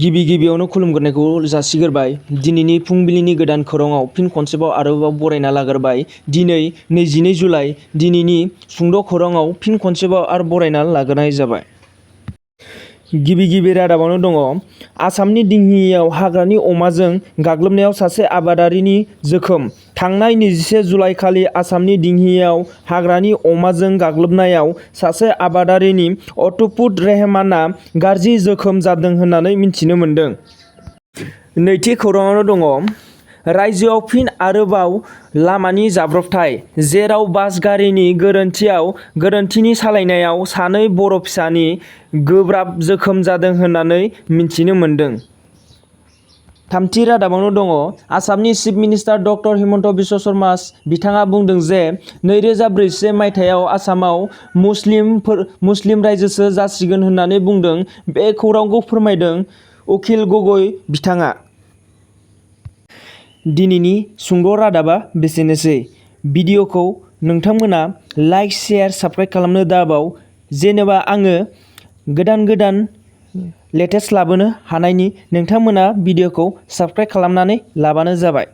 गिबियावनो खुलुमग्रोनायखौ जासिग्रोबाय। दिनैनि फुंबिलिनि गोदान खौराङाव फिन खनसेबाव आरोबाव बरायना लाग्रोबाय। दिनै 22 जुलाइ दिनैनि सुंद' खौराङाव फिन खनसेबाव आरो बरायना लाग्रोनाय जाबाय। गिबि रादाबावनो दङ आसामनि दिहिङियाव हाग्रानि अमाजों गाग्लोबनायाव सासे आबादारिनि जोखोम। थांनाय 21 जुलाइ खालि आसामनि दिहिङियाव हाग्रानि अमाजों गाग्लोबनायाव सासे आबादारिनि अतुपुत रेहमानआ गाज्रि जोखोम जादों होननानै मिथिनो मोन्दों। नैथि खौराङावनो दङ रायजोआव फिन आरोबाव लामानि जाब्रबथाय, जेराव बास गारिनि गोरोन्थिनि सालायनायाव सानै बर' फिसानि गोब्राब जोखोम जादों होननानै मिथिनो मोन्दों। थामथि रादाबावनो दङ आसामनि chief minister doctor Himanta Biswa Sharma बिथाङा बुंदों जे 2041 मायथाइयाव आसामाव मुस्लिम रायजोसो जासिगोन होननानै बुंदों। बे खौरांखौ फोरमायदों उकिल गगৈ बिथाङा। दिनैनि सुंद' रादाबा बेसेनोसै। भिडिअखौ नोंथांमोना लाइक, शेयार, साबस्क्राइब खालामनो दाबाव। जेनेबा आङो गोदान लेटेस्ट लाबोनो हानायनि नोंथांमोना भिडिअखौ साबस्क्राइब खालामनानै लाबानो जाबाय।